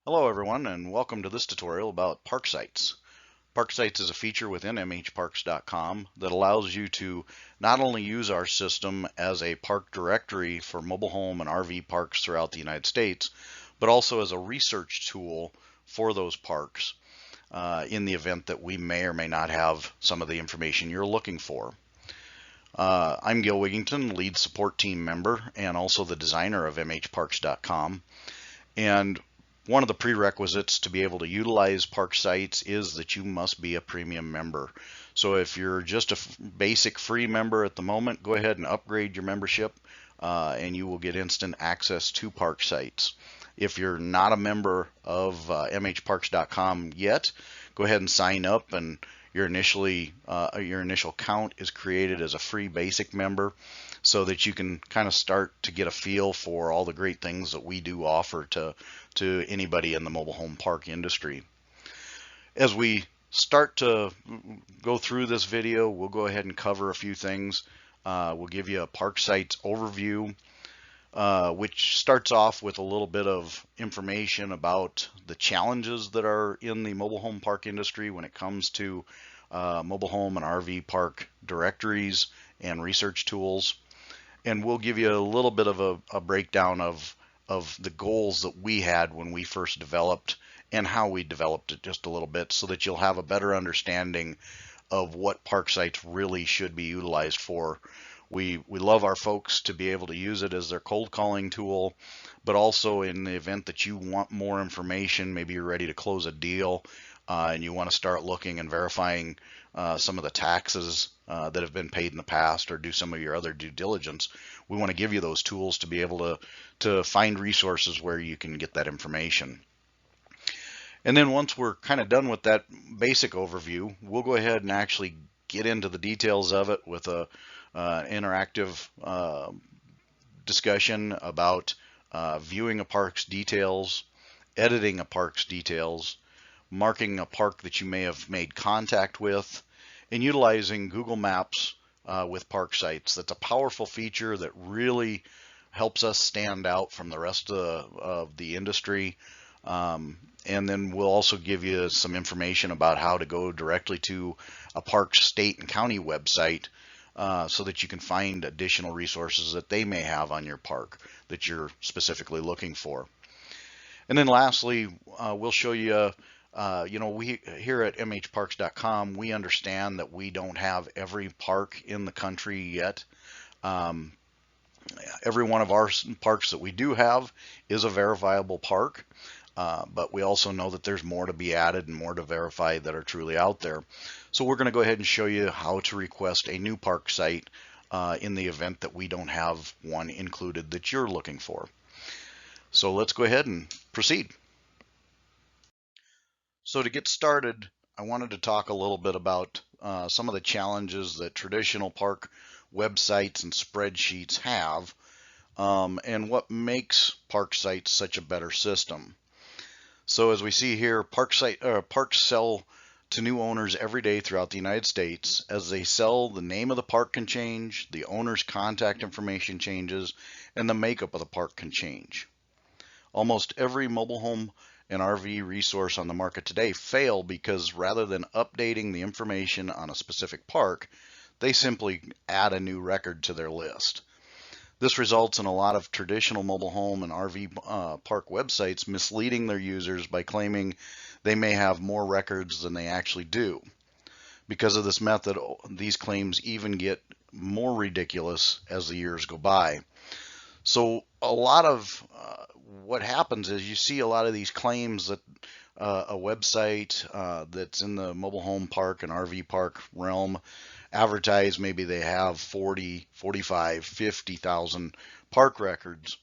Hello everyone and welcome to this tutorial about park sites. Park sites is a feature within MHParks.com that allows you to not only use our system as a park directory for mobile home and RV parks throughout the United States, but also as a research tool for those parks in the event that we may or may not have some of the information you're looking for. I'm Gil Wigington, lead support team member and also the designer of MHParks.com. And one of the prerequisites to be able to utilize park sites is that you must be a premium member. So if you're just a basic free member at the moment, go ahead and upgrade your membership and you will get instant access to park sites. If you're not a member of MHParks.com yet, go ahead and sign up, and your initial count is created as a free basic member, so that you can kind of start to get a feel for all the great things that we do offer to anybody in the mobile home park industry. As we start to go through this video, we'll go ahead and cover a few things. We'll give you a park sites overview, which starts off with a little bit of information about the challenges that are in the mobile home park industry when it comes to mobile home and RV park directories and research tools. And we'll give you a little bit of a breakdown of the goals that we had when we first developed and how we developed it just a little bit, so that you'll have a better understanding of what park sites really should be utilized for. We love our folks to be able to use it as their cold calling tool, but also in the event that you want more information, maybe you're ready to close a deal and you want to start looking and verifying some of the taxes that have been paid in the past, or do some of your other due diligence. We want to give you those tools to be able to find resources where you can get that information. And then once we're kind of done with that basic overview, we'll go ahead and actually get into the details of it with a interactive discussion about viewing a park's details, editing a park's details, marking a park that you may have made contact with, and utilizing Google Maps with park sites. That's a powerful feature that really helps us stand out from the rest of the industry. And then we'll also give you some information about how to go directly to a park's state and county website so that you can find additional resources that they may have on your park that you're specifically looking for. And then lastly, we'll show you, we here at MHParks.com, we understand that we don't have every park in the country yet. Every one of our parks that we do have is a verifiable park. But we also know that there's more to be added and more to verify that are truly out there. So we're going to go ahead and show you how to request a new park site in the event that we don't have one included that you're looking for. So let's go ahead and proceed. So to get started, I wanted to talk a little bit about some of the challenges that traditional park websites and spreadsheets have, and what makes park sites such a better system. So as we see here, parks sell to new owners every day throughout the United States. As they sell, the name of the park can change, the owner's contact information changes, and the makeup of the park can change. Almost every mobile home and RV resource on the market today fail because rather than updating the information on a specific park, they simply add a new record to their list. This results in a lot of traditional mobile home and RV park websites misleading their users by claiming they may have more records than they actually do. Because of this method, these claims even get more ridiculous as the years go by. So a lot of what happens is you see a lot of these claims that a website that's in the mobile home park and RV park realm advertise maybe they have 40, 45, 50,000 park records.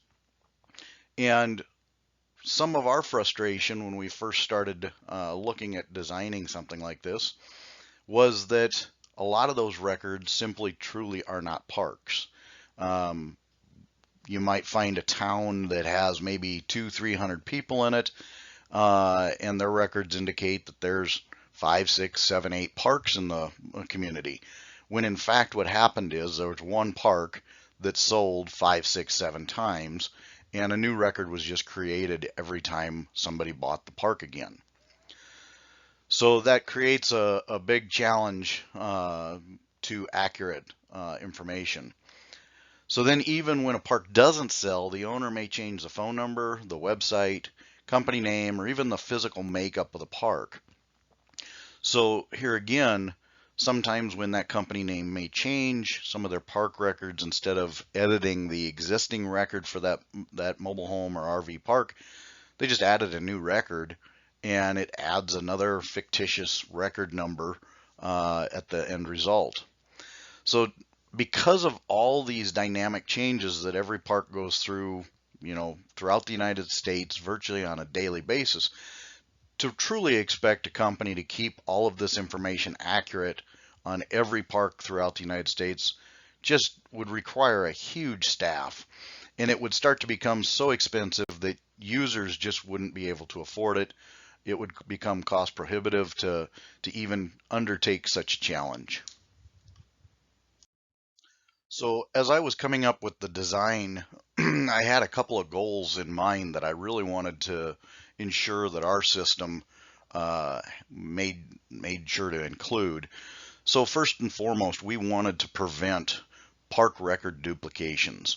And some of our frustration when we first started looking at designing something like this was that a lot of those records simply truly are not parks. You might find a town that has maybe 200-300 people in it, and their records indicate that there's 5, 6, 7, 8 parks in the community, when in fact what happened is there was one park that sold 5, 6, 7 times, and a new record was just created every time somebody bought the park again. So that creates a big challenge to accurate information. So then even when a park doesn't sell, the owner may change the phone number, the website, company name, or even the physical makeup of the park. So here again, sometimes when that company name may change some of their park records, instead of editing the existing record for that mobile home or RV park, they just added a new record, and it adds another fictitious record number at the end result. So because of all these dynamic changes that every park goes through, throughout the United States virtually on a daily basis, to truly expect a company to keep all of this information accurate on every park throughout the United States just would require a huge staff, and it would start to become so expensive that users just wouldn't be able to afford it. It would become cost prohibitive to even undertake such a challenge. So as I was coming up with the design, I had a couple of goals in mind that I really wanted to ensure that our system made sure to include. So first and foremost, we wanted to prevent park record duplications.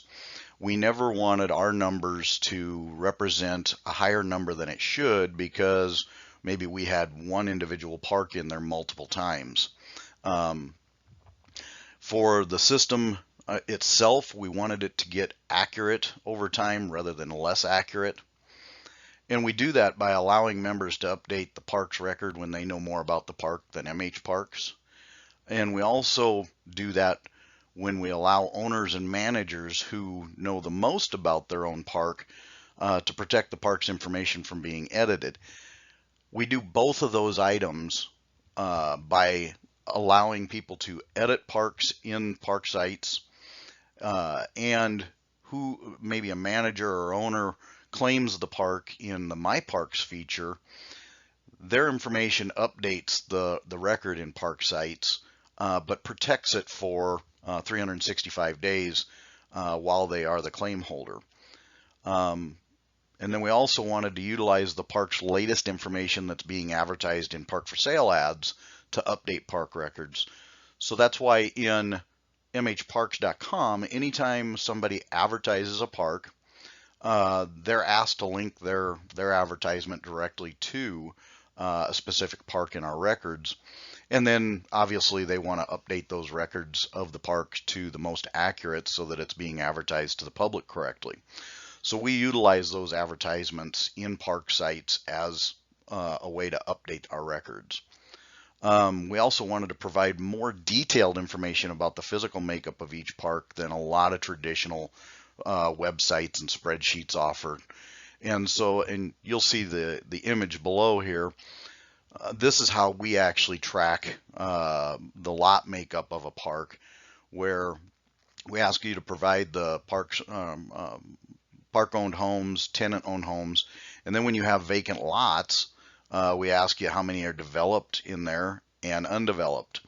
We never wanted our numbers to represent a higher number than it should because maybe we had one individual park in there multiple times. For the system itself, we wanted it to get accurate over time rather than less accurate. And we do that by allowing members to update the park's record when they know more about the park than MHParks. And we also do that when we allow owners and managers who know the most about their own park to protect the park's information from being edited. We do both of those items by allowing people to edit parks in park sites, and who maybe a manager or owner claims the park in the MHParks feature, their information updates the record in park sites, but protects it for 365 days while they are the claim holder. And then we also wanted to utilize the park's latest information that's being advertised in park for sale ads to update park records. So that's why in MHParks.com, anytime somebody advertises a park, they're asked to link their advertisement directly to a specific park in our records. And then obviously they want to update those records of the park to the most accurate so that it's being advertised to the public correctly. So we utilize those advertisements in park sites as a way to update our records. We also wanted to provide more detailed information about the physical makeup of each park than a lot of traditional websites and spreadsheets offer. And you'll see the image below here. This is how we actually track the lot makeup of a park, where we ask you to provide the park-owned homes, tenant-owned homes, and then when you have vacant lots, we ask you how many are developed in there and undeveloped.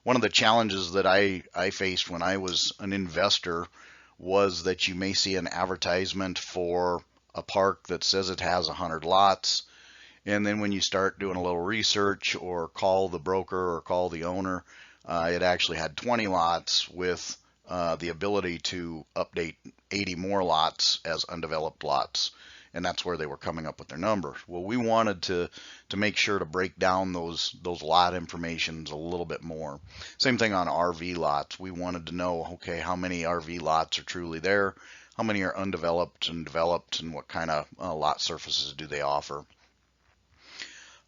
One of the challenges that I faced when I was an investor was that you may see an advertisement for a park that says it has 100 lots, and then when you start doing a little research or call the broker or call the owner, it actually had 20 lots with the ability to update 80 more lots as undeveloped lots, and that's where they were coming up with their number. Well, we wanted to make sure to break down those lot informations a little bit more. Same thing on RV lots. We wanted to know, okay, how many RV lots are truly there, how many are undeveloped and developed, and what kind of lot surfaces do they offer.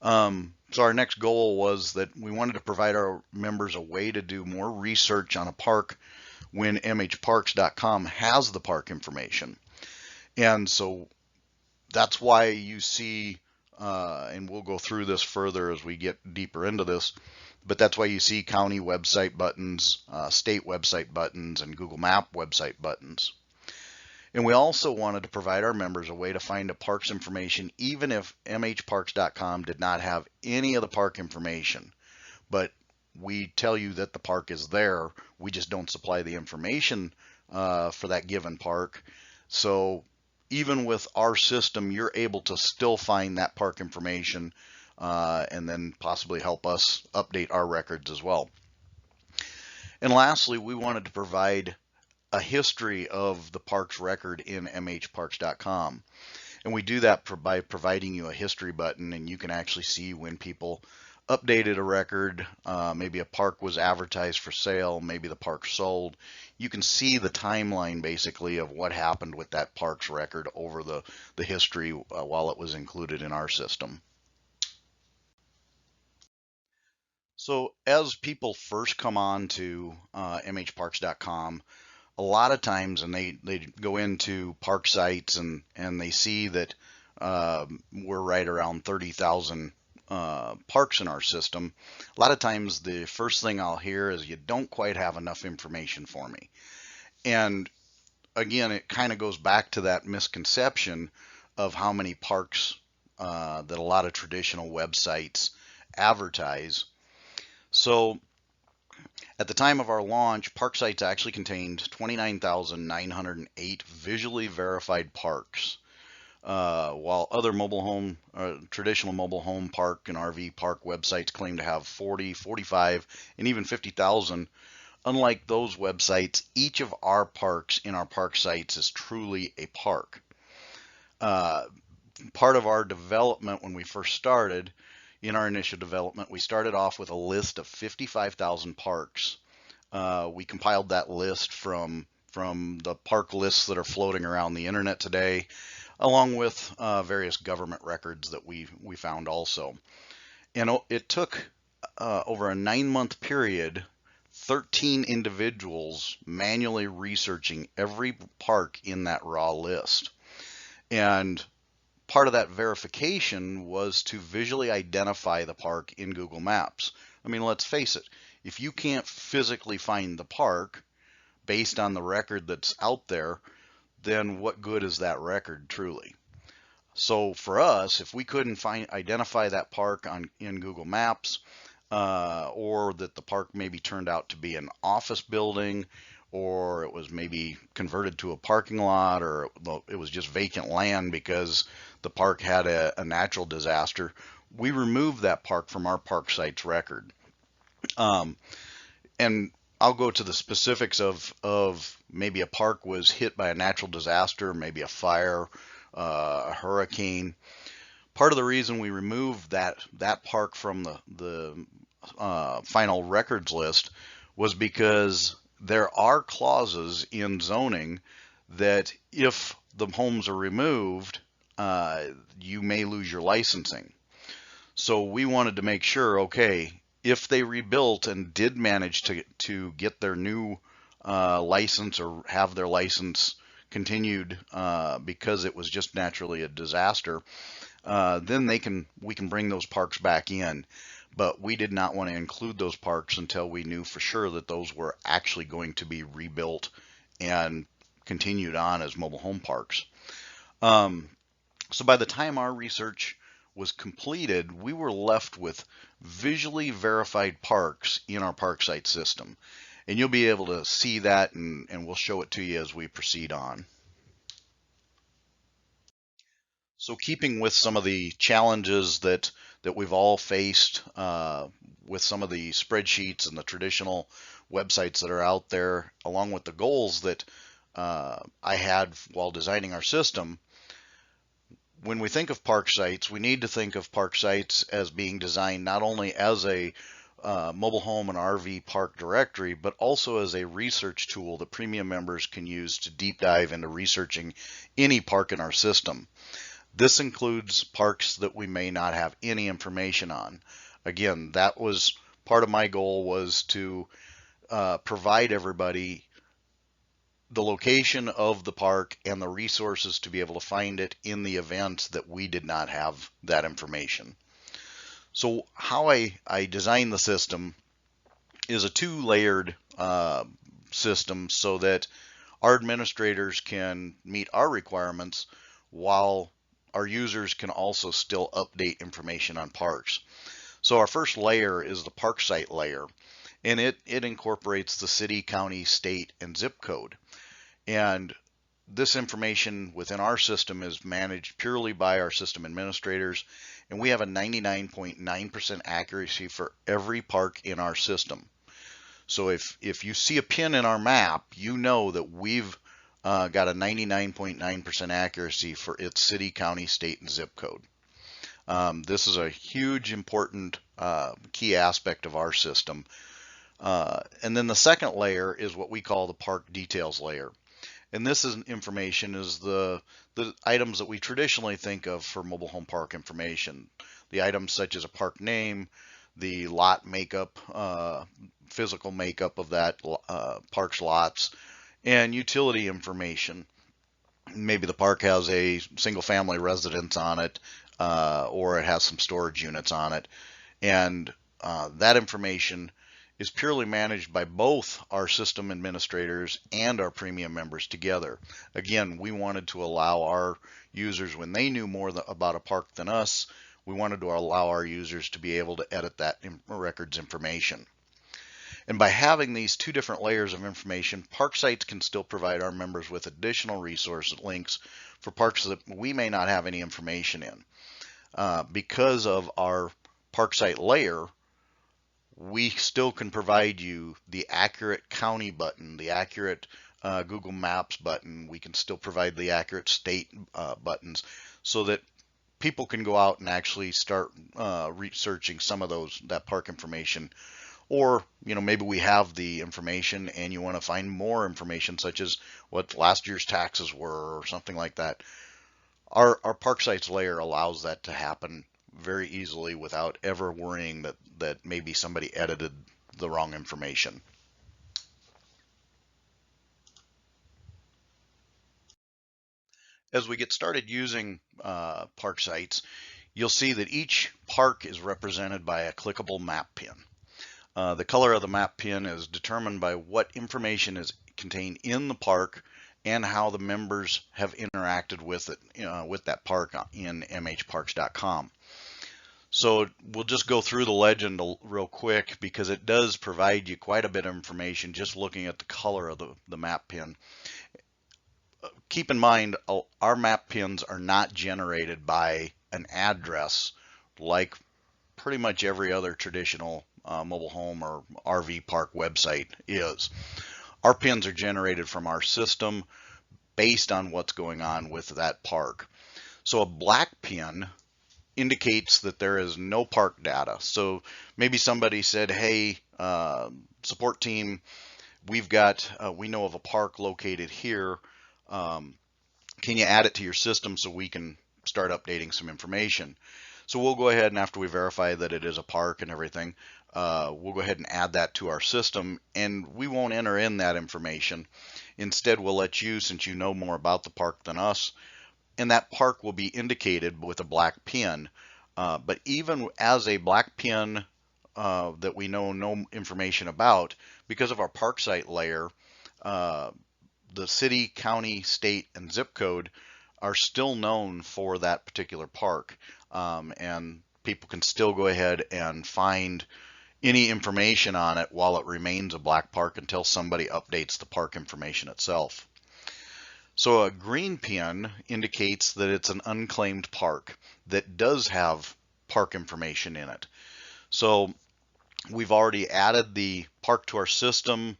So our next goal was that we wanted to provide our members a way to do more research on a park when MHParks.com has the park information. And so that's why you see, and we'll go through this further as we get deeper into this, but that's why you see county website buttons, state website buttons, and Google Map website buttons. And we also wanted to provide our members a way to find a park's information even if MHParks.com did not have any of the park information. But we tell you that the park is there. We just don't supply the information for that given park. So even with our system, you're able to still find that park information and then possibly help us update our records as well. And lastly, we wanted to provide a history of the park's record in MHParks.com. And we do that by providing you a history button, and you can actually see when people updated a record, maybe a park was advertised for sale, maybe the park sold. You can see the timeline basically of what happened with that park's record over the history while it was included in our system. So as people first come on to MHParks.com, a lot of times, and they go into park sites and they see that we're right around 30,000 parks in our system. A lot of times the first thing I'll hear is, you don't quite have enough information for me. And again, it kind of goes back to that misconception of how many parks that a lot of traditional websites advertise. So at the time of our launch, park sites actually contained 29,908 visually verified parks, while other traditional mobile home park and RV park websites claim to have 40, 45, and even 50,000. Unlike those websites, each of our parks in our park sites is truly a park. Part of our development when we first started, in our initial development, we started off with a list of 55,000 parks. We compiled that list from the park lists that are floating around the internet today, along with various government records that we found also. And it took over a 9-month period, 13 individuals manually researching every park in that raw list. And part of that verification was to visually identify the park in Google Maps. I mean, let's face it, if you can't physically find the park based on the record that's out there, then what good is that record truly? So for us, if we couldn't identify that park in Google Maps, or that the park maybe turned out to be an office building, or it was maybe converted to a parking lot, or it was just vacant land because the park had a natural disaster, we removed that park from our park site's record. And I'll go to the specifics of maybe a park was hit by a natural disaster, maybe a fire, a hurricane. Part of the reason we removed that park from the final records list was because there are clauses in zoning that if the homes are removed, you may lose your licensing. So we wanted to make sure, okay, if they rebuilt and did manage to get their new license or have their license continued because it was just naturally a disaster, then we can bring those parks back in. But we did not want to include those parks until we knew for sure that those were actually going to be rebuilt and continued on as mobile home parks. So by the time our research was completed, we were left with visually verified parks in our park site system. And you'll be able to see that, and we'll show it to you as we proceed on. So keeping with some of the challenges that we've all faced with some of the spreadsheets and the traditional websites that are out there, along with the goals that I had while designing our system, when we think of park sites, we need to think of park sites as being designed not only as a mobile home and RV park directory, but also as a research tool that premium members can use to deep dive into researching any park in our system. This includes parks that we may not have any information on. Again, that was part of my goal, was to provide everybody the location of the park and the resources to be able to find it in the event that we did not have that information. So how I designed the system is a 2-layered system so that our administrators can meet our requirements while our users can also still update information on parks. So our first layer is the park site layer, and it incorporates the city, county, state, and zip code. And This information within our system is managed purely by our system administrators, and we have a 99.9% accuracy for every park in our system. So if you see a pin in our map, you know that we've got a 99.9% accuracy for its city, county, state, and zip code. This is a huge, important key aspect of our system. And then the second layer is what we call the park details layer. And this is information is the items that we traditionally think of for mobile home park information. The items such as a park name, the lot makeup, physical makeup of that park's lots, and utility information. Maybe the park has a single family residence on it, or it has some storage units on it. And that information is purely managed by both our system administrators and our premium members together. Again, we wanted to allow our users, when they knew more about a park than us, we wanted to allow our users to be able to edit that records information. And by having these two different layers of information, park sites can still provide our members with additional resource links for parks that we may not have any information in. Because of our park site layer, we still can provide you the accurate county button, the accurate Google Maps button. We can still provide the accurate state buttons so that people can go out and actually start researching some of that park information. Or, maybe we have the information and you want to find more information, such as what last year's taxes were or something like that. Our park sites layer allows that to happen very easily without ever worrying that maybe somebody edited the wrong information. As we get started using park sites, you'll see that each park is represented by a clickable map pin. The color of the map pin is determined by what information is contained in the park and how the members have interacted with it, with that park in MHParks.com. So we'll just go through the legend real quick because it does provide you quite a bit of information just looking at the color of the map pin. Keep in mind, our map pins are not generated by an address like pretty much every other traditional mobile home or RV park website is. Our pins are generated from our system based on what's going on with that park. So a black pin indicates that there is no park data. So maybe somebody said, hey, support team, we know of a park located here. Can you add it to your system so we can start updating some information? So we'll go ahead, and after we verify that it is a park and everything, we'll go ahead and add that to our system, and we won't enter in that information. Instead, we'll let you, since you know more about the park than us, and that park will be indicated with a black pin. But even as a black pin that we know no information about, because of our park site layer, the city, county, state, and zip code are still known for that particular park. And people can still go ahead and find any information on it while it remains a black park until somebody updates the park information itself. So a green pin indicates that it's an unclaimed park that does have park information in it. So we've already added the park to our system.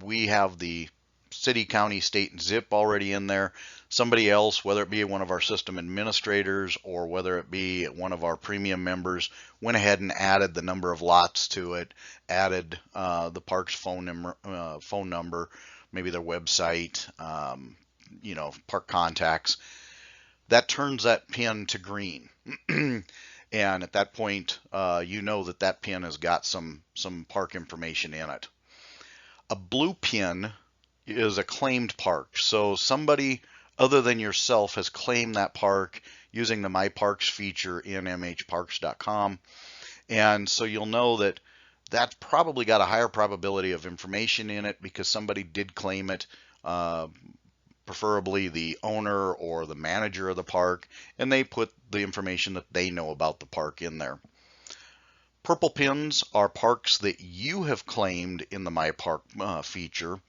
We have the city, county, state, and zip already in there. Somebody else, whether it be one of our system administrators or whether it be one of our premium members, went ahead and added the number of lots to it, added the park's phone number, maybe their website, park contacts. That turns that pin to green. And at that point, you know that pin has got some park information in it. A blue pin is a claimed park. So somebody other than yourself has claimed that park using the MHParks feature in MHParks.com. And so you'll know that that's probably got a higher probability of information in it because somebody did claim it, preferably the owner or the manager of the park, and they put the information that they know about the park in there. Purple pins are parks that you have claimed in the MyPark feature,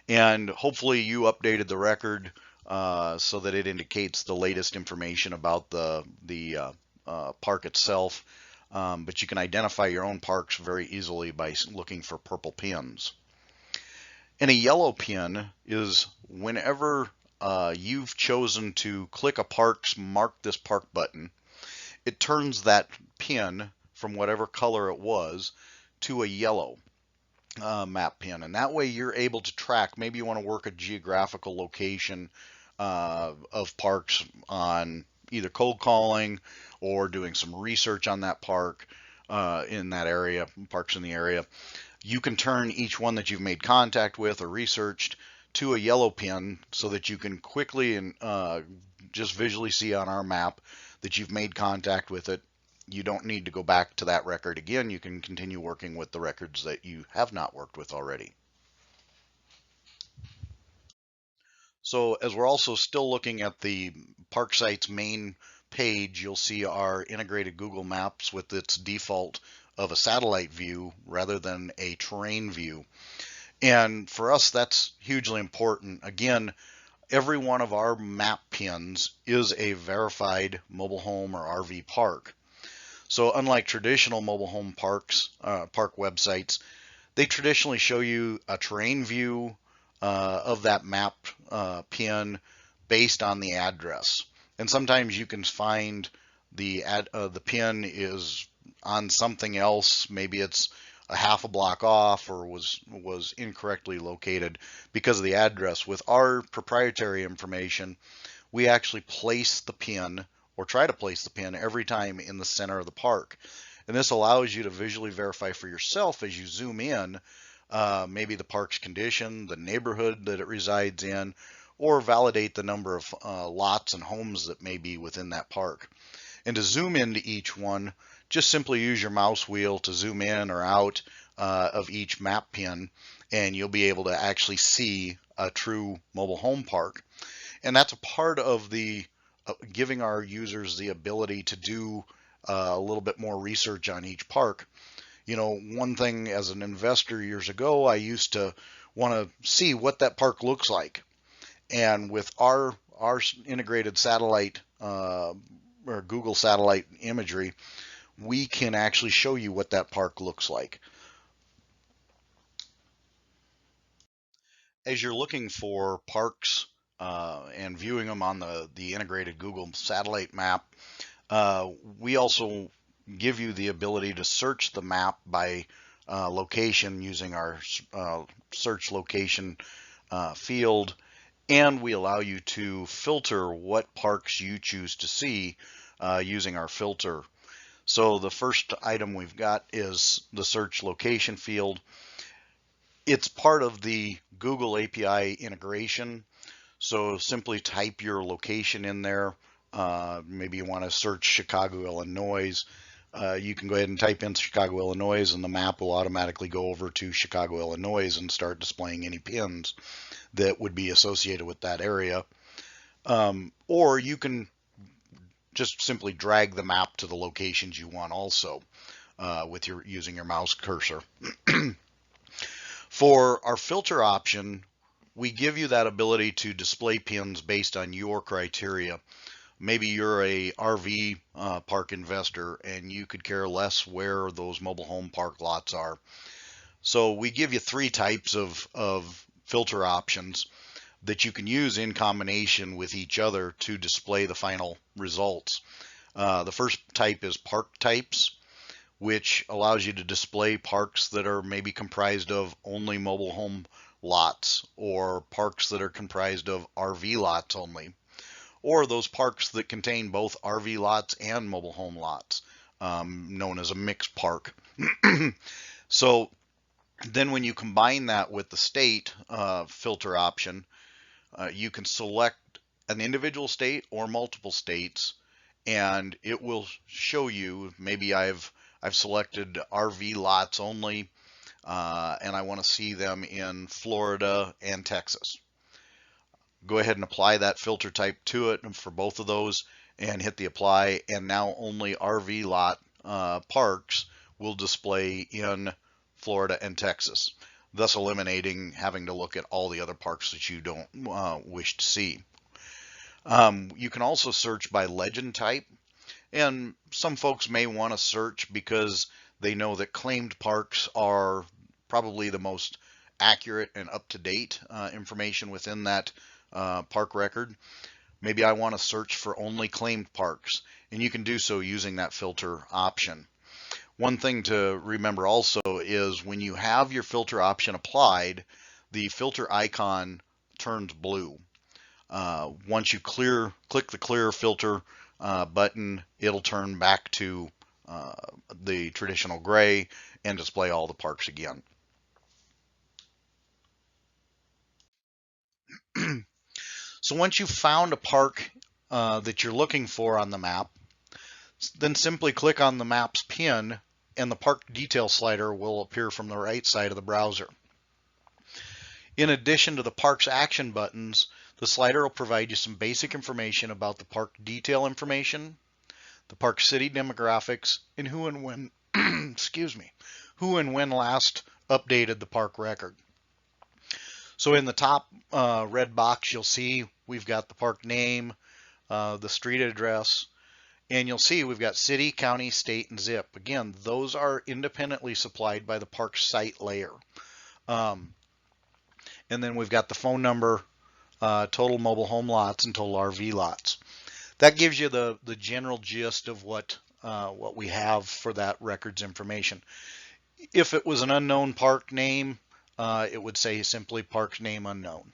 And hopefully you updated the record so that it indicates the latest information about the park itself. But you can identify your own parks very easily by looking for purple pins. And a yellow pin is whenever you've chosen to click a park's mark this park button, it turns that pin from whatever color it was to a yellow map pin. And that way you're able to track, maybe you want to work a geographical location of parks on either cold calling or doing some research on that park in that area, parks in the area. You can turn each one that you've made contact with or researched to a yellow pin so that you can quickly and just visually see on our map that you've made contact with it. You don't need to go back to that record again. You can continue working with the records that you have not worked with already. So as we're also still looking at the ParkSite's main page, you'll see our integrated Google Maps with its default of a satellite view rather than a terrain view. And for us, that's hugely important. Again, every one of our map pins is a verified mobile home or RV park. So unlike traditional mobile home parks, park websites, they traditionally show you a terrain view of that map pin based on the address. And sometimes you can find the pin is on something else. Maybe it's a half a block off or was incorrectly located because of the address. With our proprietary information, we actually place the pin or try to place the pin every time in the center of the park. And this allows you to visually verify for yourself as you zoom in, maybe the park's condition, the neighborhood that it resides in, or validate the number of lots and homes that may be within that park. And to zoom into each one, just simply use your mouse wheel to zoom in or out of each map pin, and you'll be able to actually see a true mobile home park. And that's a part of the giving our users the ability to do a little bit more research on each park. You know, one thing as an investor years ago, I used to want to see what that park looks like. And with our integrated satellite or Google satellite imagery, we can actually show you what that park looks like. As you're looking for parks and viewing them on the integrated Google satellite map, we also give you the ability to search the map by location using our search location field, and we allow you to filter what parks you choose to see using our filter. So the first item we've got is the search location field. It's part of the Google API integration. So simply type your location in there. Maybe you want to search Chicago, Illinois. You can go ahead and type in Chicago, Illinois, and the map will automatically go over to Chicago, Illinois and start displaying any pins that would be associated with that area. Or you can just simply drag the map to the locations you want also with using your mouse cursor. For our filter option, we give you that ability to display pins based on your criteria. Maybe you're a RV park investor and you could care less where those mobile home park lots are. So we give you three types of filter options that you can use in combination with each other to display the final results. The first type is park types, which allows you to display parks that are maybe comprised of only mobile home lots, or parks that are comprised of RV lots only, or those parks that contain both RV lots and mobile home lots, known as a mixed park. So then when you combine that with the state filter option, you can select an individual state or multiple states, and it will show you, maybe I've selected RV lots only, and I want to see them in Florida and Texas. Go ahead and apply that filter type to it for both of those and hit the apply, and now only RV lot parks will display in Florida and Texas. thus eliminating having to look at all the other parks that you don't wish to see. You can also search by legend type, and some folks may want to search because they know that claimed parks are probably the most accurate and up-to-date information within that park record. Maybe I want to search for only claimed parks, and you can do so using that filter option. One thing to remember also is when you have your filter option applied, the filter icon turns blue. Once you click the clear filter button, it'll turn back to the traditional gray and display all the parks again. So once you've found a park that you're looking for on the map, then simply click on the map's pin and the park detail slider will appear from the right side of the browser. In addition to the park's action buttons, the slider will provide you some basic information about the park detail information, the park city demographics, and who and when, excuse me, who and when last updated the park record. So in the top red box, you'll see we've got the park name, the street address, and you'll see we've got city, county, state, and zip. Again, those are independently supplied by the park site layer. And then we've got the phone number, total mobile home lots, and total RV lots. That gives you the general gist of what we have for that records information. If it was an unknown park name, it would say simply park name unknown.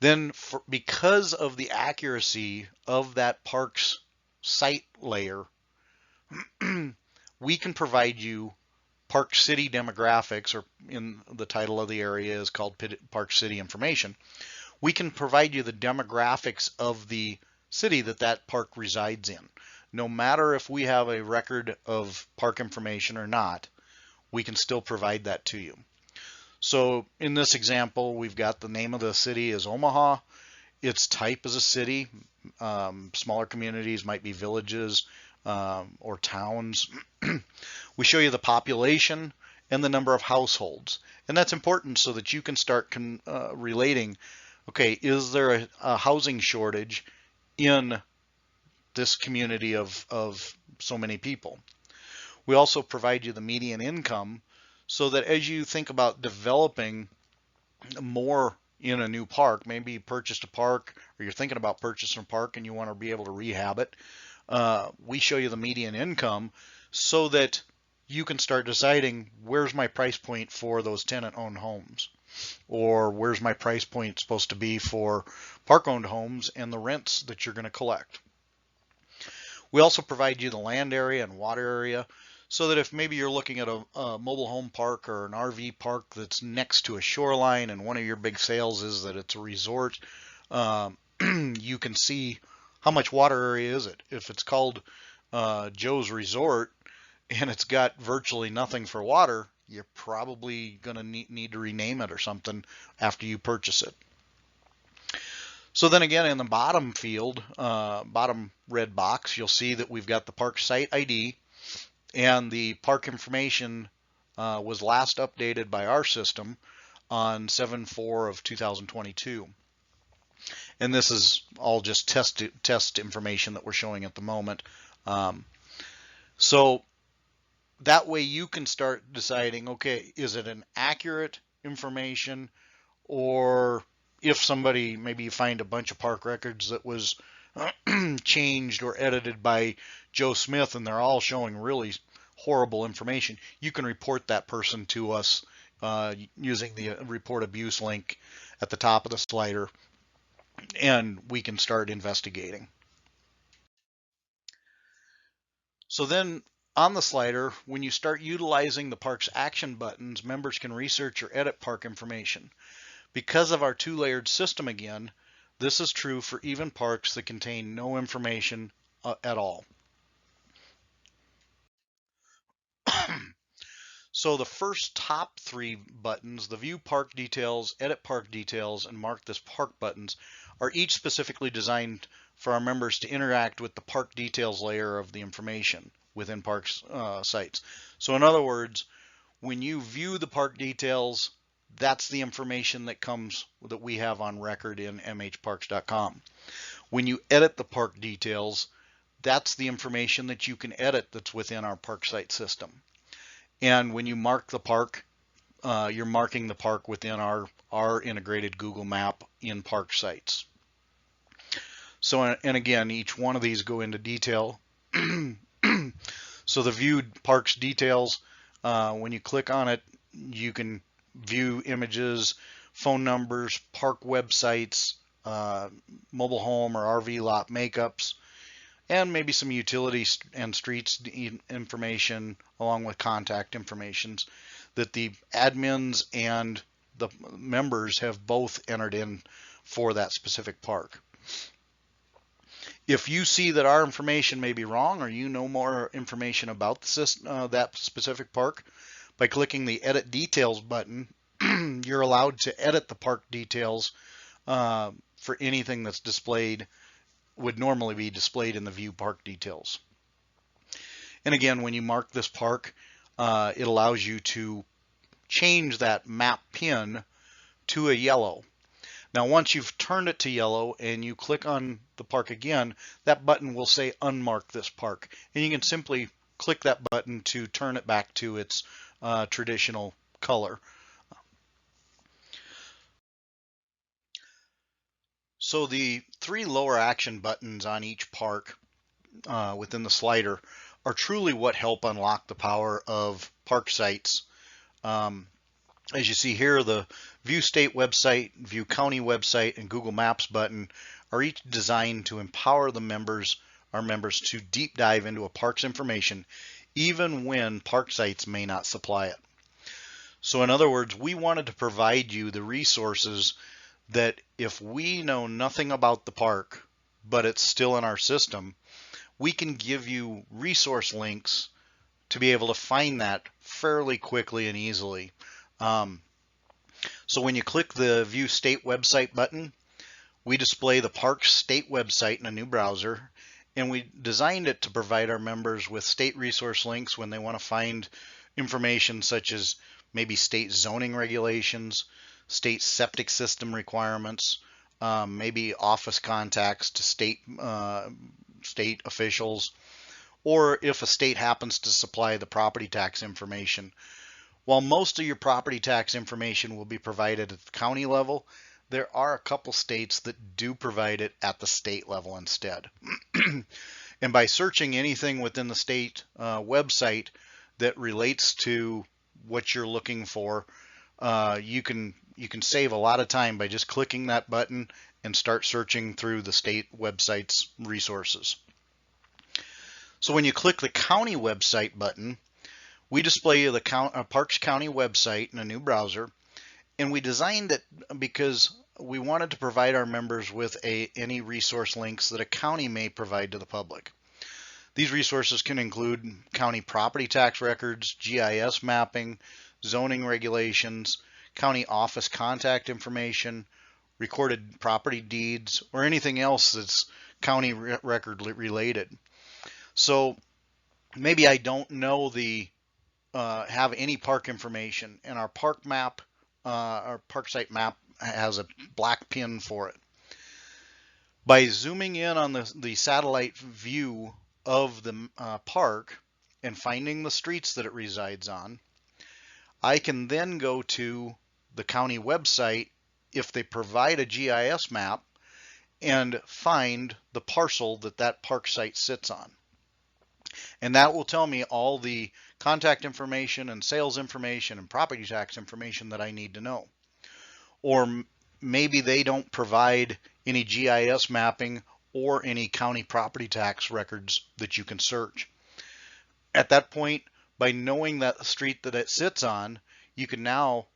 Then because of the accuracy of that park's site layer, we can provide you Park City demographics, or in the title of the area is called Park City information. We can provide you the demographics of the city that park resides in. No matter if we have a record of park information or not, we can still provide that to you. So in this example, we've got the name of the city is Omaha. Its type is a city. Smaller communities might be villages or towns. We show you the population and the number of households. And that's important so that you can start relating, okay, is there a housing shortage in this community of so many people? We also provide you the median income so that as you think about developing more in a new park, maybe you purchased a park or you're thinking about purchasing a park and you want to be able to rehab it, we show you the median income so that you can start deciding where's my price point for those tenant-owned homes, or where's my price point supposed to be for park-owned homes and the rents that you're going to collect. We also provide you the land area and water area so that if maybe you're looking at a mobile home park or an RV park that's next to a shoreline and one of your big sales is that it's a resort, you can see how much water area is it. If it's called Joe's Resort and it's got virtually nothing for water, you're probably going to need to rename it or something after you purchase it. So then again, in the bottom field, bottom red box, you'll see that we've got the park site ID, and the park information was last updated by our system on 7/4 of 2022. And this is all just test information that we're showing at the moment. So that way you can start deciding, okay, is it an accurate information, or if somebody, maybe you find a bunch of park records that was changed or edited by Joe Smith and they're all showing really horrible information, you can report that person to us using the report abuse link at the top of the slider, and we can start investigating. So then on the slider, when you start utilizing the park's action buttons, members can research or edit park information. Because of our two-layered system again, this is true for even parks that contain no information at all. So the first top three buttons, the View Park Details, Edit Park Details, and Mark This Park buttons, are each specifically designed for our members to interact with the park details layer of the information within parks sites. So in other words, When you view the park details, that's the information that we have on record in MHParks.com. When you edit the park details, that's the information that you can edit that's within our park site system. And when you mark the park, you're marking the park within our integrated Google map in park sites. So, and again, each one of these go into detail. So the viewed parks details, when you click on it, you can view images, phone numbers, park websites, mobile home or RV lot makeups, and maybe some utilities and streets information along with contact informations that the admins and the members have both entered in for that specific park. If you see that our information may be wrong, or you know more information about the system, that specific park, by clicking the Edit Details button, you're allowed to edit the park details for anything that's would normally be displayed in the View Park Details. And again, when you mark this park, it allows you to change that map pin to a yellow. Now, once you've turned it to yellow and you click on the park again, that button will say unmark this park. And you can simply click that button to turn it back to its traditional color. So the 3 lower action buttons on each park within the slider are truly what help unlock the power of park sites. As you see here, the View State website, View County website, and Google Maps button are each designed to empower our members to deep dive into a park's information, even when park sites may not supply it. So in other words, we wanted to provide you the resources that if we know nothing about the park, but it's still in our system, we can give you resource links to be able to find that fairly quickly and easily. So when you click the View State website button, we display the park's state website in a new browser, and we designed it to provide our members with state resource links when they want to find information such as maybe state zoning regulations, state septic system requirements, maybe office contacts to state officials, or if a state happens to supply the property tax information. While most of your property tax information will be provided at the county level, there are a couple states that do provide it at the state level instead. And by searching anything within the state website that relates to what you're looking for, you can save a lot of time by just clicking that button and start searching through the state website's resources. So when you click the county website button, we display the Parks County website in a new browser, and we designed it because we wanted to provide our members with any resource links that a county may provide to the public. These resources can include county property tax records, GIS mapping, zoning regulations, county office contact information, recorded property deeds, or anything else that's county record related. So maybe I don't know have any park information, and our park map, our park site map has a black pin for it. By zooming in on the satellite view of the park and finding the streets that it resides on, I can then go to the county website if they provide a GIS map and find the parcel that park site sits on. And that will tell me all the contact information and sales information and property tax information that I need to know. Or maybe they don't provide any GIS mapping or any county property tax records that you can search. At that point, by knowing that street that it sits on, you can now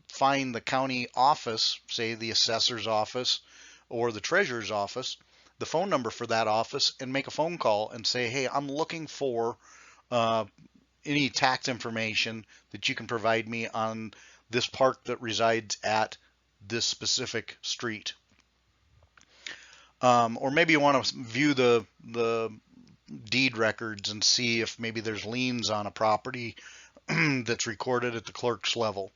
find the county office, say the assessor's office or the treasurer's office, the phone number for that office, and make a phone call and say, hey, I'm looking for any tax information that you can provide me on this park that resides at this specific street. Or maybe you want to view the deed records and see if maybe there's liens on a property that's recorded at the clerk's level.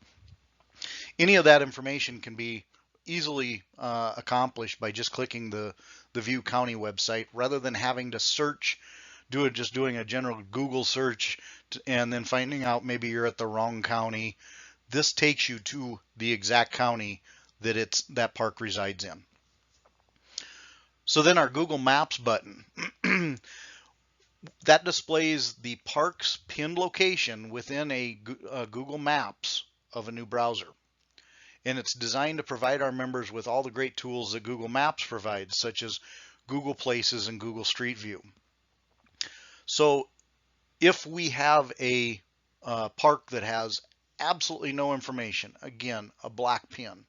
Any of that information can be easily accomplished by just clicking the View County website rather than having to search, just doing a general Google search and then finding out maybe you're at the wrong county. This takes you to the exact county that park resides in. So then our Google Maps button, that displays the park's pinned location within a Google Maps of a new browser. And it's designed to provide our members with all the great tools that Google Maps provides, such as Google Places and Google Street View. So if we have a park that has absolutely no information, again, a black pin,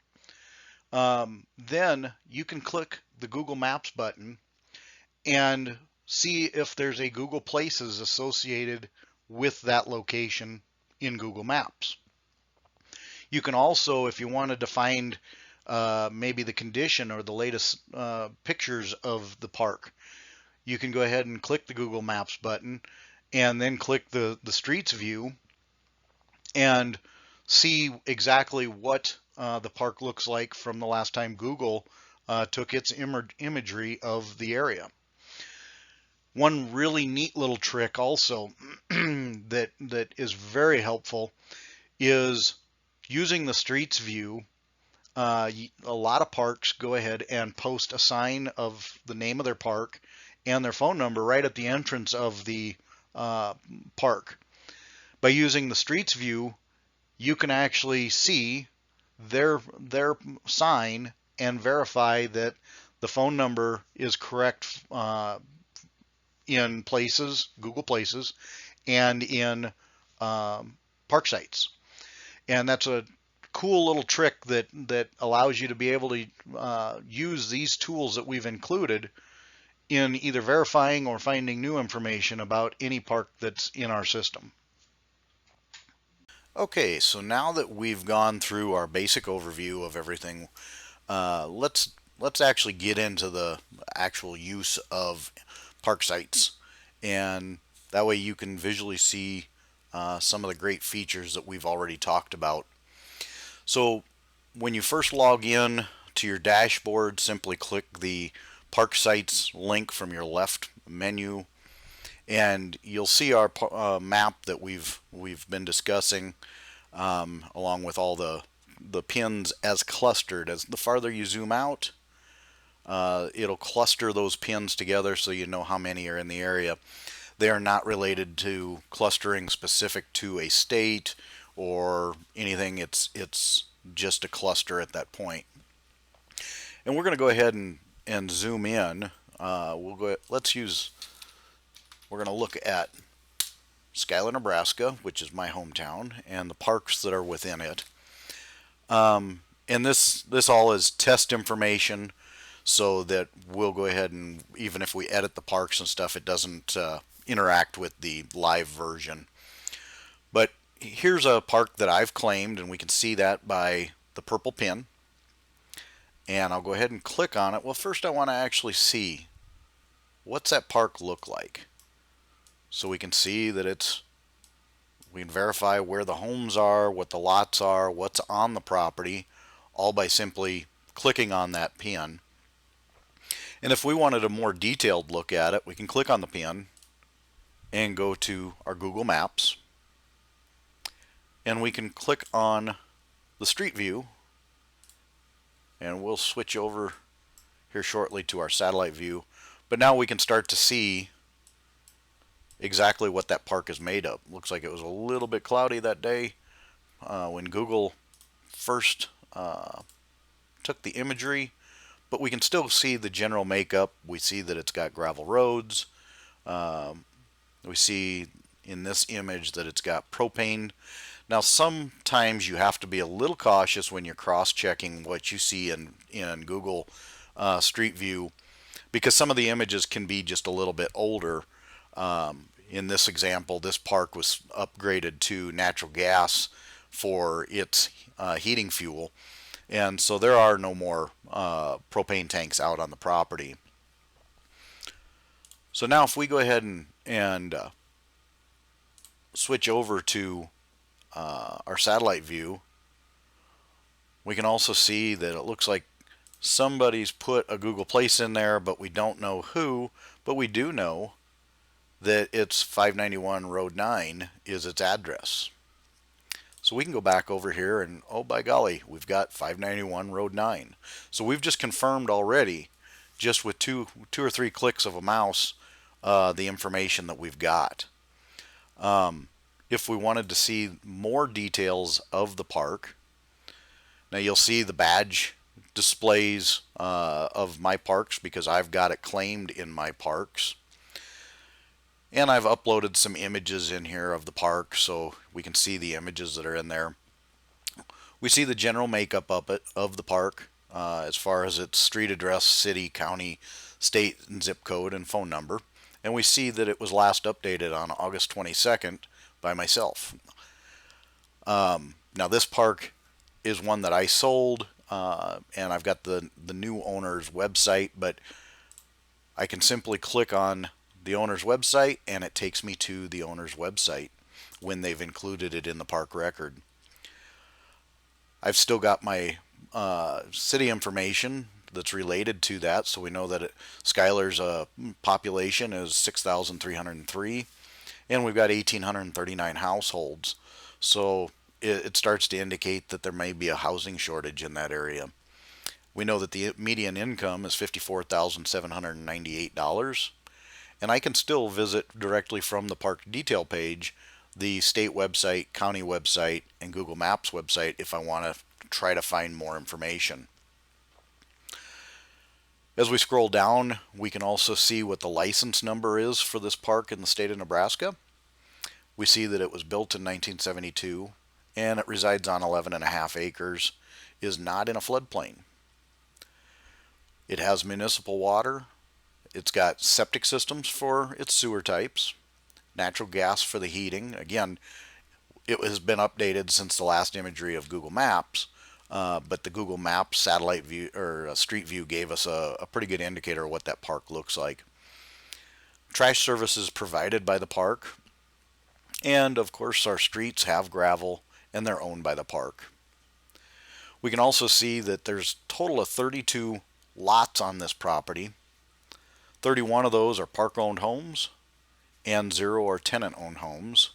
then you can click the Google Maps button and see if there's a Google Places associated with that location in Google Maps. You can also, if you wanted to find maybe the condition or the latest pictures of the park, you can go ahead and click the Google Maps button and then click the Streets View and see exactly what the park looks like from the last time Google took its imagery of the area. One really neat little trick also that is very helpful is using the Streets View. A lot of parks go ahead and post a sign of the name of their park and their phone number right at the entrance of the park. By using the Streets View, you can actually see their sign and verify that the phone number is correct in Places, Google Places, and in park sites. And that's a cool little trick that allows you to be able to use these tools that we've included in either verifying or finding new information about any park that's in our system. Okay, so now that we've gone through our basic overview of everything, let's actually get into the actual use of park sites, and that way you can visually see some of the great features that we've already talked about. So when you first log in to your dashboard, simply click the Park Sites link from your left menu, and you'll see our map that we've been discussing, along with all the pins as clustered. As the farther you zoom out, it'll cluster those pins together so you know how many are in the area. They are not related to clustering specific to a state or anything. It's just a cluster at that point. And we're going to go ahead and zoom in. We're going to look at Schuyler, Nebraska, which is my hometown, and the parks that are within it. And this all is test information, so that we'll go ahead and, even if we edit the parks and stuff, it doesn't interact with the live version. But here's a park that I've claimed, and we can see that by the purple pin. And I'll go ahead and click on it. Well, first I want to actually see what's that park look like. So we can see that we can verify where the homes are, what the lots are, what's on the property, all by simply clicking on that pin. And if we wanted a more detailed look at it, we can click on the pin and go to our Google Maps, and we can click on the Street View, and we'll switch over here shortly to our satellite view. But now we can start to see exactly what that park is made of. Looks like it was a little bit cloudy that day when Google first took the imagery, but we can still see the general makeup. We see that it's got gravel roads. We see in this image that it's got propane. Now sometimes you have to be a little cautious when you're cross-checking what you see in Google Street View, because some of the images can be just a little bit older. In this example, this park was upgraded to natural gas for its heating fuel, and so there are no more propane tanks out on the property. So now if we go ahead and switch over to our satellite view, we can also see that it looks like somebody's put a Google Place in there, but we don't know who, but we do know that it's 591 Road 9 is its address. So we can go back over here and, oh by golly, we've got 591 Road 9. So we've just confirmed already, just with two or three clicks of a mouse, the information that we've got. If we wanted to see more details of the park, now you'll see the badge displays of MHParks because I've got it claimed in MHParks. And I've uploaded some images in here of the park so we can see the images that are in there. We see the general makeup of the park as far as its street address, city, county, state, and zip code and phone number. And we see that it was last updated on August 22nd by myself. Now this park is one that I sold, and I've got the new owner's website, but I can simply click on the owner's website and it takes me to the owner's website when they've included it in the park record. I've still got my city information that's related to that, so we know that Schuyler's population is 6,303 and we've got 1,839 households, so it starts to indicate that there may be a housing shortage in that area. We know that the median income is $54,798, and I can still visit directly from the park detail page the state website, county website, and Google Maps website if I want to try to find more information. As we scroll down, we can also see what the license number is for this park in the state of Nebraska. We see that it was built in 1972 and it resides on 11.5 acres, is not in a floodplain. It has municipal water. It's got septic systems for its sewer types, natural gas for the heating. Again, it has been updated since the last imagery of Google Maps, but the Google Maps satellite view or street view gave us a pretty good indicator of what that park looks like. Trash services provided by the park, and of course our streets have gravel and they're owned by the park. We can also see that there's a total of 32 lots on this property. 31 of those are park-owned homes and 0 are tenant-owned homes.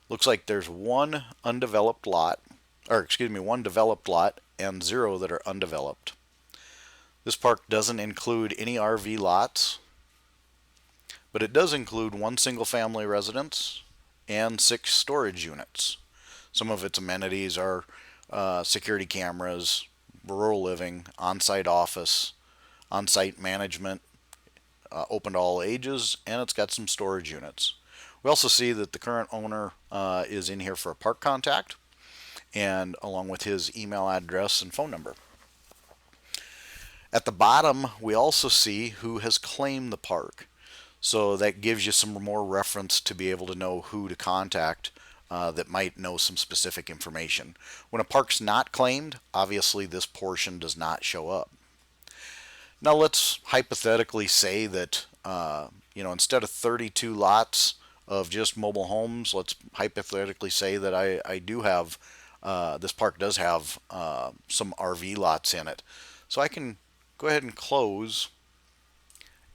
Looks like there's one developed lot and 0 that are undeveloped. This park doesn't include any RV lots, but it does include 1 single-family residence and 6 storage units. Some of its amenities are security cameras, rural living, on-site office, on-site management, open to all ages, and it's got some storage units. We also see that the current owner is in here for a park contact, and along with his email address and phone number. At the bottom, we also see who has claimed the park. So that gives you some more reference to be able to know who to contact that might know some specific information. When a park's not claimed, obviously this portion does not show up. Now let's hypothetically say that instead of 32 lots of just mobile homes, let's hypothetically say that I do have this park does have some RV lots in it. So I can go ahead and close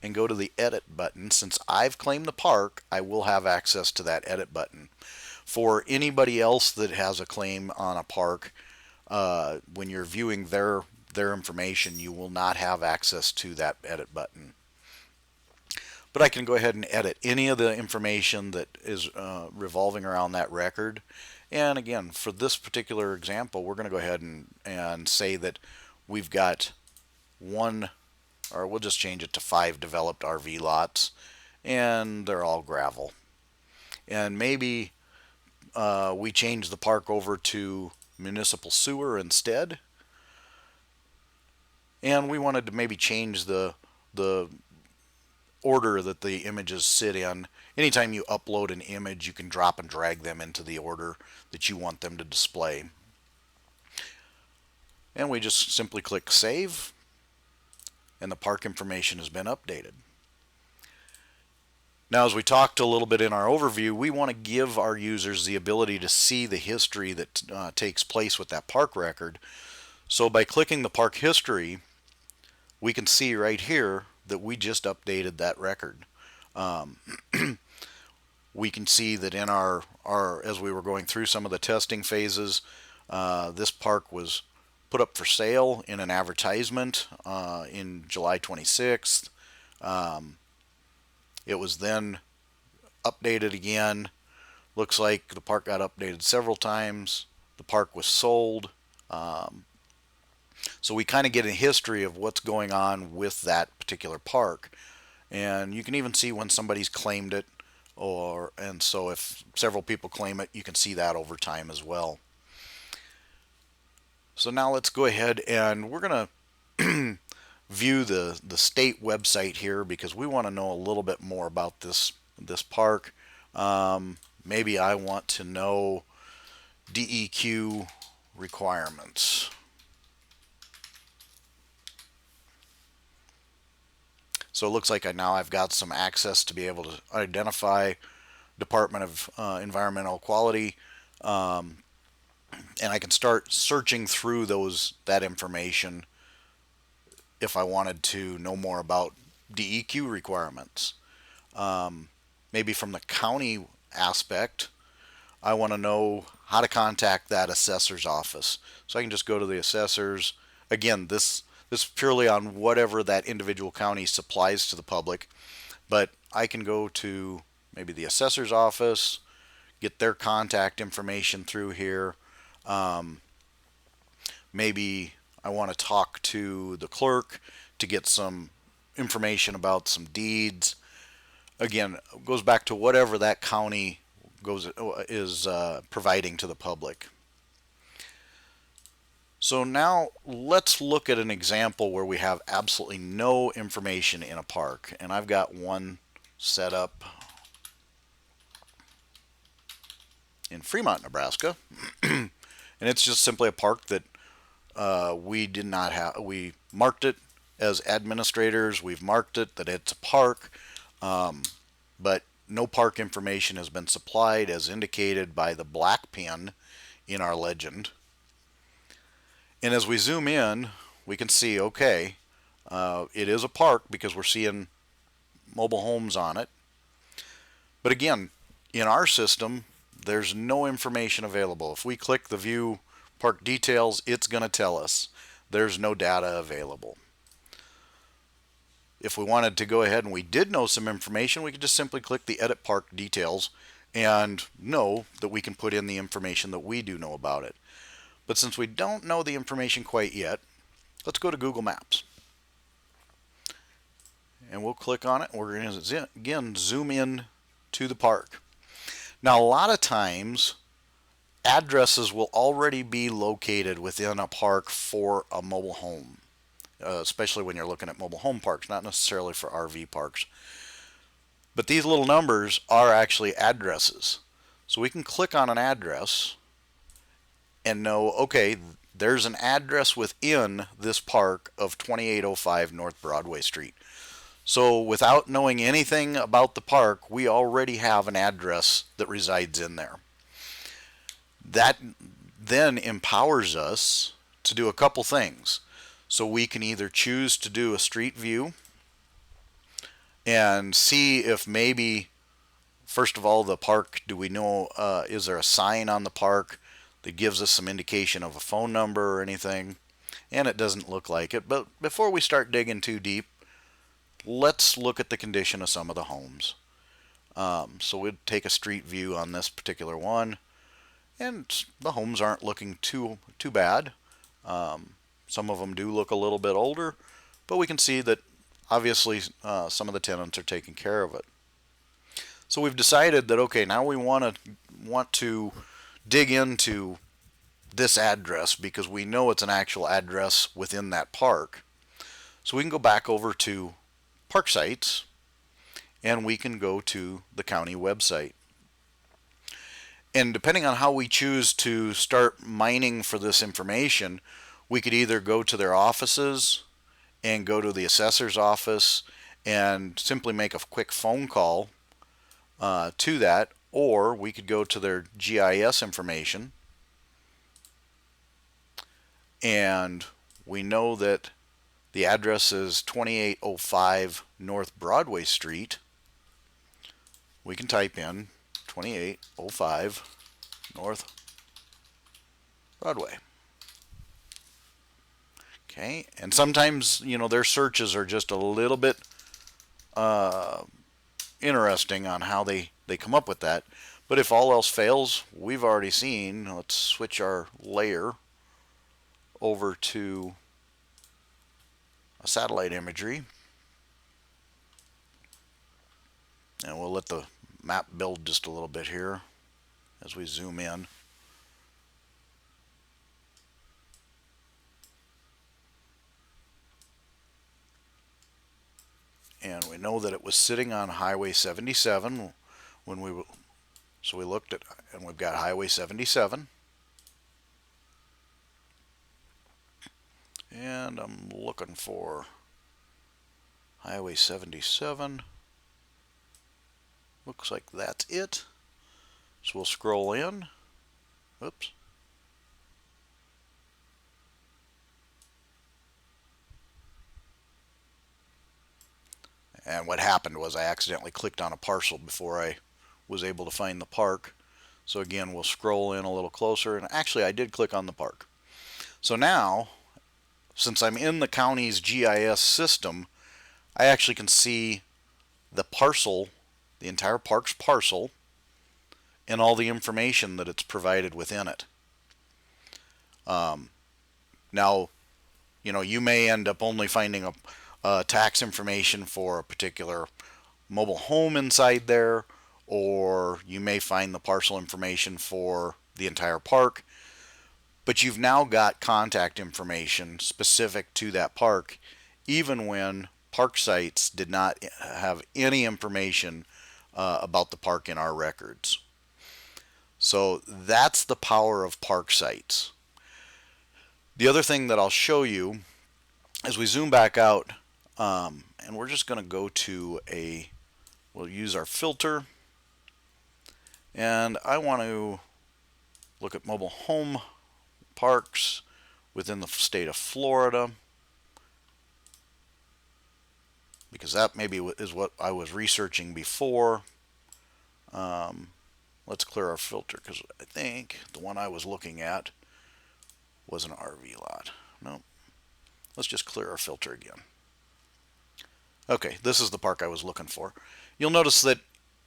and go to the edit button. Since I've claimed the park, I will have access to that edit button. For anybody else that has a claim on a park, when you're viewing their information, you will not have access to that edit button. But I can go ahead and edit any of the information that is revolving around that record. And again, for this particular example, we're going to go ahead and say that we've got one, or we'll just change it to 5 developed RV lots, and they're all gravel. And maybe we change the park over to municipal sewer instead. And we wanted to maybe change the order that the images sit in. Anytime you upload an image, you can drop and drag them into the order that you want them to display. And we just simply click Save, and the park information has been updated. Now, as we talked a little bit in our overview, we want to give our users the ability to see the history that takes place with that park record. So by clicking the park history, we can see right here that we just updated that record. Um, we can see that in our as we were going through some of the testing phases, this park was put up for sale in an advertisement in July 26th. It was then updated again. Looks like the park got updated several times. The park was sold. Um, so we kind of get a history of what's going on with that particular park. And you can even see when somebody's claimed it, and so if several people claim it, you can see that over time as well. So now let's go ahead and we're going to view the state website here because we want to know a little bit more about this park. Maybe I want to know DEQ requirements. So it looks like I've got some access to be able to identify Department of Environmental Quality, and I can start searching through that information if I wanted to know more about DEQ requirements. Maybe from the county aspect, I want to know how to contact that assessor's office. So I can just go to the assessors. Again, this is purely on whatever that individual county supplies to the public, but I can go to maybe the assessor's office, get their contact information through here. Maybe I want to talk to the clerk to get some information about some deeds. Again, it goes back to whatever that county is providing to the public. So now let's look at an example where we have absolutely no information in a park, and I've got one set up in Fremont, Nebraska, and it's just simply a park that we did not have. We marked it as administrators. We've marked it that it's a park, but no park information has been supplied as indicated by the black pin in our legend. And as we zoom in, we can see, okay, it is a park because we're seeing mobile homes on it. But again, in our system, there's no information available. If we click the view park details, it's going to tell us there's no data available. If we wanted to go ahead and we did know some information, we could just simply click the edit park details and know that we can put in the information that we do know about it. But since we don't know the information quite yet, let's go to Google Maps. And we'll click on it. We're going to, again, zoom in to the park. Now, a lot of times, addresses will already be located within a park for a mobile home, especially when you're looking at mobile home parks, not necessarily for RV parks. But these little numbers are actually addresses. So we can click on an address and know, okay, there's an address within this park of 2805 North Broadway Street. So without knowing anything about the park, we already have an address that resides in there. That then empowers us to do a couple things. So we can either choose to do a street view and see if maybe, first of all, the park, do we know, is there a sign on the park that gives us some indication of a phone number or anything? And it doesn't look like it. But before we start digging too deep, let's look at the condition of some of the homes. So we'd take a street view on this particular one, and the homes aren't looking too bad. Some of them do look a little bit older, but we can see that obviously some of the tenants are taking care of it. So we've decided that, okay, now we want to dig into this address because we know it's an actual address within that park. So we can go back over to Park Sites, and we can go to the county website. And depending on how we choose to start mining for this information, we could either go to their offices and go to the assessor's office and simply make a quick phone call to that, or we could go to their GIS information, and we know that the address is 2805 North Broadway Street. We can type in 2805 North Broadway. Okay, and sometimes, their searches are just a little bit interesting on how they come up with that. But if all else fails, we've already seen, let's switch our layer over to a satellite imagery. And we'll let the map build just a little bit here as we zoom in. And we know that it was sitting on Highway 77 when so we looked at, and we've got Highway 77. And I'm looking for Highway 77. Looks like that's it. So we'll scroll in. Oops. And what happened was I accidentally clicked on a parcel before I was able to find the park. So again, we'll scroll in a little closer, and actually I did click on the park. So now, since I'm in the county's GIS system, I actually can see the parcel, the entire park's parcel, and all the information that it's provided within it. Now, you may end up only finding a tax information for a particular mobile home inside there, or you may find the parcel information for the entire park. But you've now got contact information specific to that park, even when park sites did not have any information about the park in our records. So that's the power of park sites. The other thing that I'll show you as we zoom back out, and we're just going to go to we'll use our filter, and I want to look at mobile home parks within the state of Florida, because that maybe is what I was researching before. Let's clear our filter, because I think the one I was looking at was an RV lot. No, let's just clear our filter again. Okay, this is the park I was looking for. You'll notice that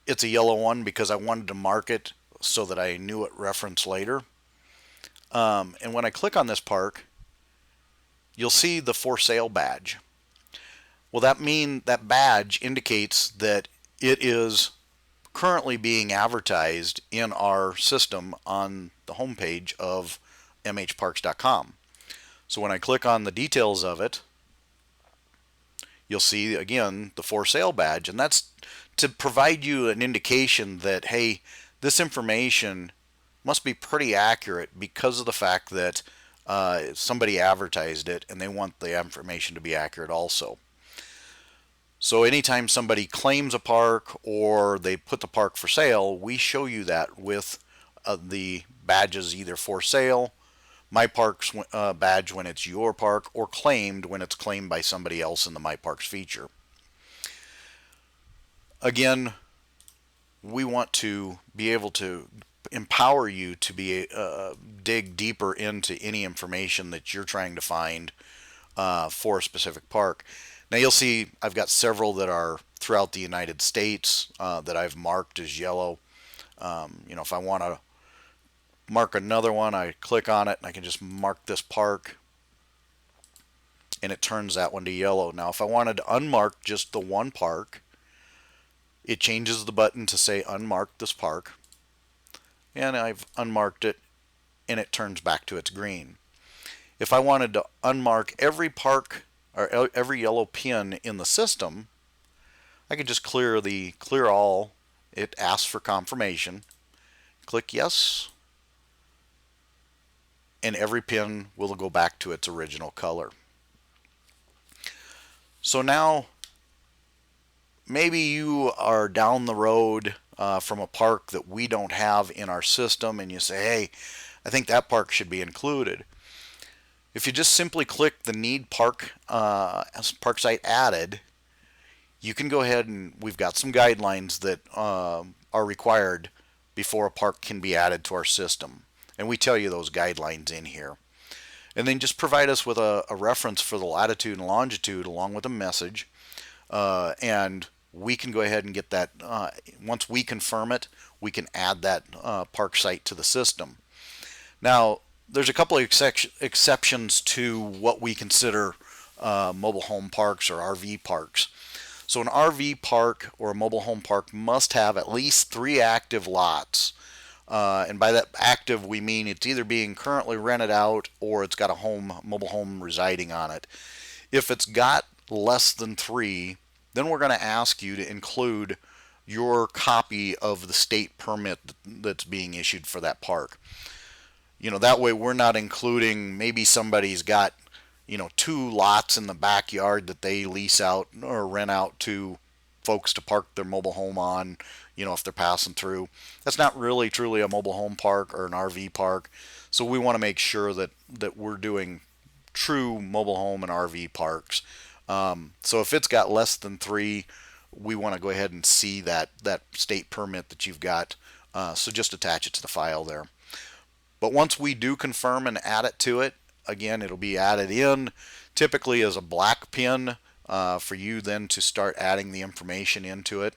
it's a yellow one because I wanted to mark it so that I knew it reference later. And when I click on this park, you'll see the for sale badge. Well, that badge indicates that it is currently being advertised in our system on the homepage of MHParks.com. So when I click on the details of it, you'll see again the for sale badge, and that's to provide you an indication that, hey, this information must be pretty accurate because of the fact that somebody advertised it and they want the information to be accurate also. So anytime somebody claims a park or they put the park for sale, we show you that with the badges, either for sale, MHParks badge when it's your park, or claimed when it's claimed by somebody else in the MHParks feature. Again, we want to be able to empower you to be dig deeper into any information that you're trying to find for a specific park. Now you'll see I've got several that are throughout the United States that I've marked as yellow. If I want to mark another one, I click on it and I can just mark this park, and it turns that one to yellow. Now if I wanted to unmark just the one park, it changes the button to say unmark this park, and I've unmarked it, and it turns back to its green. If I wanted to unmark every park or every yellow pin in the system, I could just clear all. It asks for confirmation. Click yes, and every pin will go back to its original color. So now maybe you are down the road from a park that we don't have in our system, and you say, hey, I think that park should be included. If you just simply click the Need Park Park Site Added, you can go ahead and we've got some guidelines that are required before a park can be added to our system. And we tell you those guidelines in here. And then just provide us with a reference for the latitude and longitude along with a message. And we can go ahead and get that. Once we confirm it, we can add that park site to the system. Now, there's a couple of exceptions to what we consider mobile home parks or RV parks. So an RV park or a mobile home park must have at least 3 active lots. And by that active, we mean it's either being currently rented out or it's got a mobile home residing on it. If it's got less than 3, then we're going to ask you to include your copy of the state permit that's being issued for that park. That way we're not including maybe somebody's got 2 lots in the backyard that they lease out or rent out to folks to park their mobile home on, if they're passing through. That's not really truly a mobile home park or an RV park. So we want to make sure that we're doing true mobile home and RV parks. So if it's got less than 3, we want to go ahead and see that state permit that you've got. So just attach it to the file there. But once we do confirm and add it to it, again, it'll be added in typically as a black pin for you then to start adding the information into it.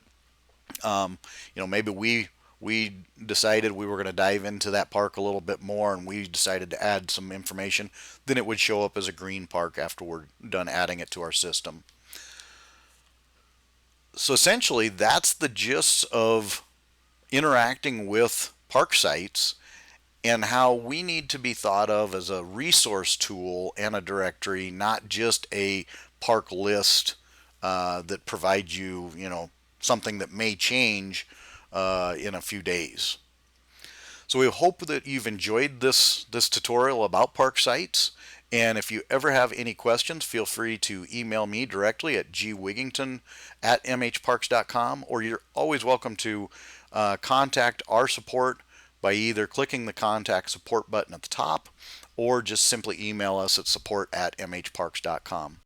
Maybe we decided we were going to dive into that park a little bit more and we decided to add some information, then it would show up as a green park after we're done adding it to our system. So essentially, that's the gist of interacting with park sites and how we need to be thought of as a resource tool and a directory, not just a park list that provides you, something that may change in a few days. So we hope that you've enjoyed this tutorial about park sites. And if you ever have any questions, feel free to email me directly at gwigington@mhparks.com, or you're always welcome to contact our support by either clicking the contact support button at the top or just simply email us at support@mhparks.com.